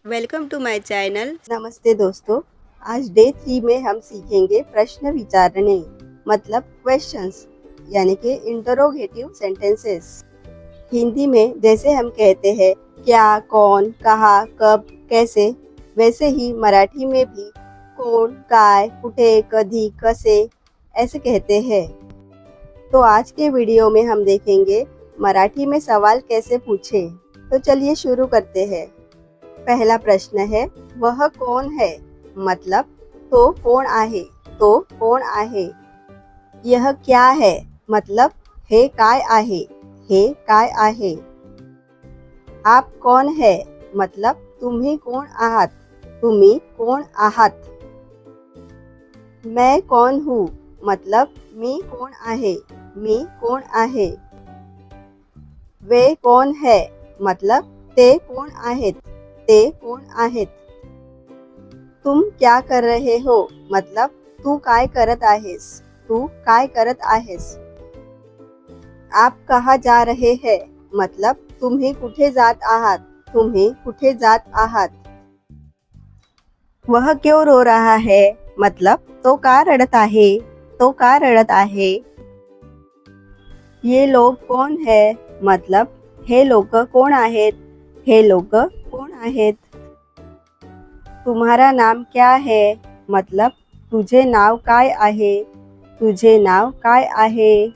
Welcome to my channel. नमस्ते दोस्तों, आज डे 3 में हम सीखेंगे प्रश्न विचारणे मतलब क्वेश्चंस यानी कि इंटरोगेटिव सेंटेंसेस। हिंदी में जैसे हम कहते हैं क्या, कौन, कहाँ, कब, कैसे, वैसे ही मराठी में भी कोण, काय, कुठे, कधी, कसे ऐसे कहते हैं। तो आज के वीडियो में हम देखेंगे मराठी में सवाल कैसे पूछें। तो चलिए शुरू करते हैं। पहला प्रश्न है वह कौन है मतलब तो कौन आहे, तो कौन आहे। यह क्या है मतलब हे काय आहे, हे काय आहे। आप कौन है मतलब तुम्ही कोण आहात, तुम्ही कोण आहात। मैं कौन हूँ मतलब मी कोण आहे, मी कोण आहे। वे कौन है मतलब ते कोण आहेत, ते कोण आहेत। तुम क्या कर रहे हो मतलब तू काय करत आहेस, तू काय करत आहेस। आप कहाँ जा रहे हैं मतलब तुम्ही कुठे जात आहात, तुम्ही कुठे जात आहात। वह क्यों रो रहा है मतलब तो का रडत आहे, तो का रडत आहे। ये लोग कौन है मतलब हे लोक कोण आहेत, हे लोक कोण आहेत। तुम्हारा नाम क्या है मतलब तुझे नाव काय आहे, तुझे नाव काय आहे।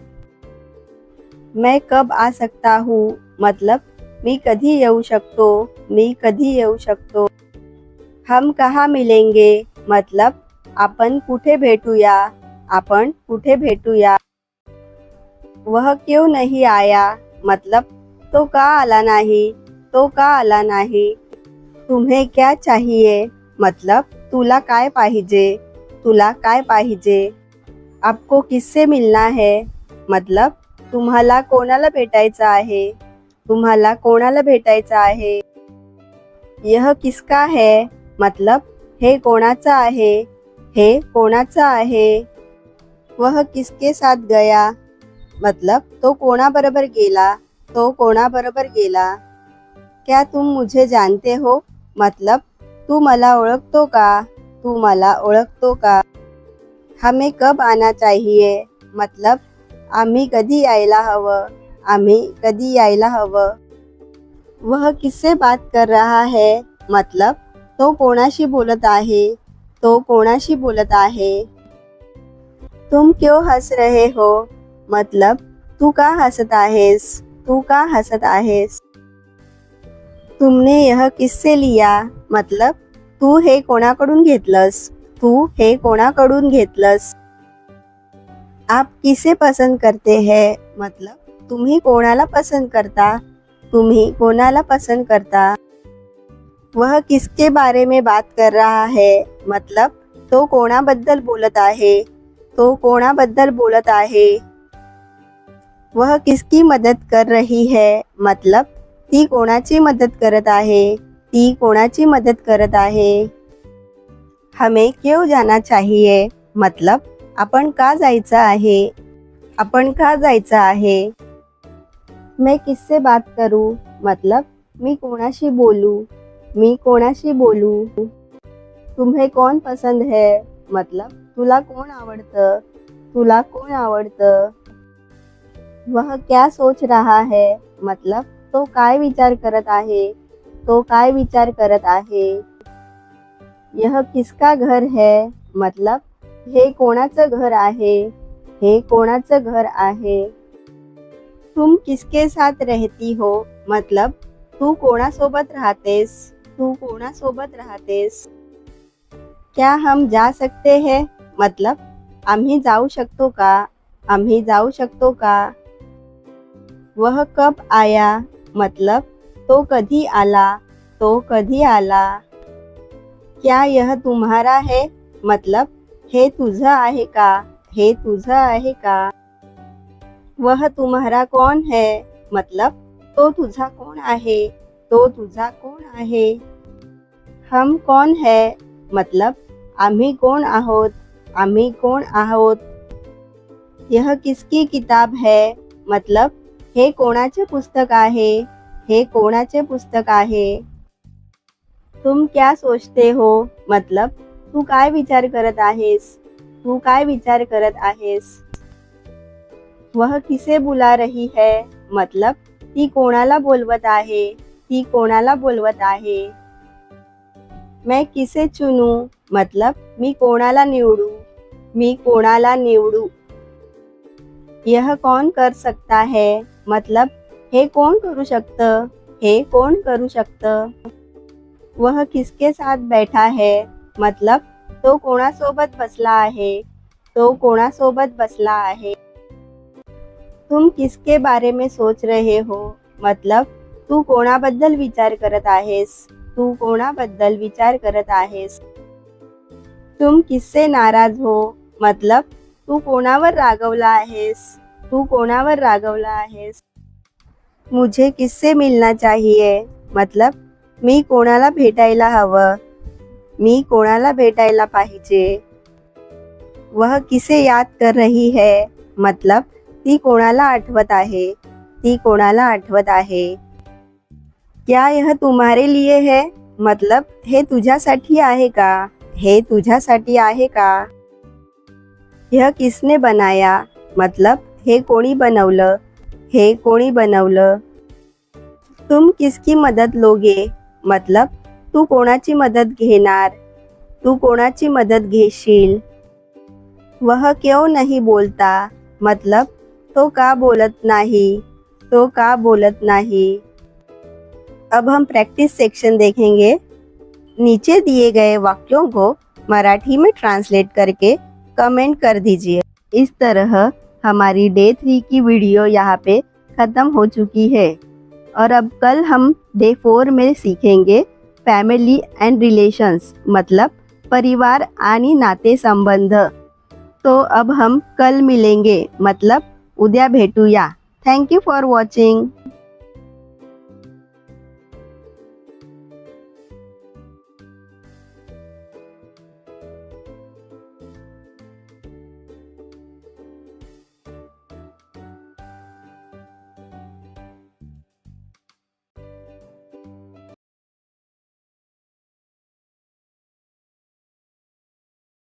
मैं कब आ सकता हूँ मतलब मी कधी येऊ शकतो, मी कधी येऊ शकतो। हम कहाँ मिलेंगे मतलब आपण कुठे भेटूया, आपण कुठे भेटूया। वह क्यों नहीं आया मतलब तो का आला नाही, तो का आला नाही। तुम्हें क्या चाहिए मतलब तुला काय पाहिजे, तुला काय पाहिजे। आपको किससे मिलना है मतलब तुम्हाला कोणाला भेटायचं आहे, तुम्हाला कोणाला भेटायचं आहे। यह किसका है मतलब हे कोणाचा आहे, हे कोणाचा आहे। वह किसके साथ गया मतलब तो कोणाबरोबर गेला, तो कोणाबरोबर गेला। क्या तुम मुझे जानते हो मतलब तू मला ओळखतो का, तू मला ओळखतो का। हमें कब आना चाहिए मतलब आम्ही कधी यायला हवं, आम्ही कधी यायला हवं। वह किससे बात कर रहा है मतलब तो कोणाशी बोलत आहे, तो कोणाशी बोलत आहे। तुम क्यों हंस रहे हो मतलब तू का हसत आहेस, तू का हसत आहेस। तुमने यह किससे लिया मतलब तू हे कोणाकडून घेतलंस, तू हे कोणाकडून घेतलंस। आप किसे पसंद करते हैं मतलब तुम्ही कोणाला पसंद करता, तुम्ही कोणाला पसंद करता। वह किसके बारे में बात कर रहा है मतलब तो कोणाबद्दल बोलत आहे, तो कोणाबद्दल बोलत आहे। वह किसकी मदद कर रही है मतलब ती कोणाची मदत करत आहे, ती कोणाची मदत करत आहे। हमें क्यों जाना चाहिए मतलब आपण का जायचं आहे, आपण का जायचं आहे। मैं किससे बात करूं मतलब मी कोणाशी बोलू, मी कोणाशी बोलू। तुम्हें कौन पसंद है मतलब तुला कोण आवडतं, तुला कोण आवडतं। वह क्या सोच रहा है मतलब तो काय विचार करत आहे, तो काय विचार करत आहे। यह किसका घर है मतलब हे कोणाचं घर आहे, हे कोणाचं घर आहे। तुम किसके साथ रहती हो मतलब तू कोणासोबत राहतेस, तू कोणासोबत राहतेस। क्या हम जा सकते हैं मतलब आम्ही जाऊ शकतो का, आम्ही जाऊ शकतो का। वह कब आया मतलब तो कधी आला, तो कधी आला। क्या यह तुम्हारा है मतलब हे तुझं आहे का, हे तुझं आहे का। वह तुम्हारा कौन है मतलब तो तुझा कोण आहे, तो तुझा कोण आहे। हम कौन है मतलब आम्ही कोण आहोत, आम्ही कोण आहोत। यह किसकी किताब है मतलब हे कोणाचे पुस्तक आहे, हे कोणाचे पुस्तक आहे। तुम क्या सोचते हो मतलब तू काय विचार करत आहेस, तू काय विचार करत आहेस. वह किसे बुला रही है मतलब ती कोणाला बोलवत आहे, ती कोणाला बोलवत आहे. मैं किसे चुनूं मतलब मी कोणाला निवडू, मी कोणाला निवडू. यह कौन कर सकता है मतलब हे कोण करू शकतं, हे कोण करू शकतं. वह किसके साथ बैठा है मतलब तो कोणासोबत बसला आहे, तो कोणासोबत बसला आहे. तुम किसके बारे में सोच रहे हो मतलब तू कोणाबद्दल विचार करत आहेस, तू कोणाबद्दल विचार करत आहेस. तुम किससे नाराज हो मतलब तू कोणावर रागवला आहेस, तू कोणावर रागवला आहेस. मुझे किससे मिलना चाहिए मतलब मी कोणाला भेटायला हवं, मी कोणाला भेटायला पाहिजे. वह किसे याद कर रही है मतलब ती कोणाला आठवत आहे, ती कोणाला आठवत आहे. क्या यह तुम्हारे लिए है मतलब हे तुझ्यासाठी आहे का, हे तुझ्यासाठी आहे का. यह किसने बनाया मतलब हे कोणी बनवलं, हे कोणी बनवलं. तुम किसकी मदद लोगे मतलब तू कोणाची मदत घेणार, तू कोणाची मदद घेशील. वह क्यों नहीं बोलता मतलब तो का बोलत नहीं, तो का बोलत नहीं. अब हम प्रैक्टिस सेक्शन देखेंगे. नीचे दिए गए वाक्यों को मराठी में ट्रांसलेट करके कमेंट कर दीजिए. इस तरह हमारी डे 3 की वीडियो यहाँ पे ख़त्म हो चुकी है और अब कल हम डे 4 में सीखेंगे फैमिली एंड रिलेशंस मतलब परिवार आणि नाते संबंध. तो अब हम कल मिलेंगे मतलब उद्या भेटूया. Thank you for watching.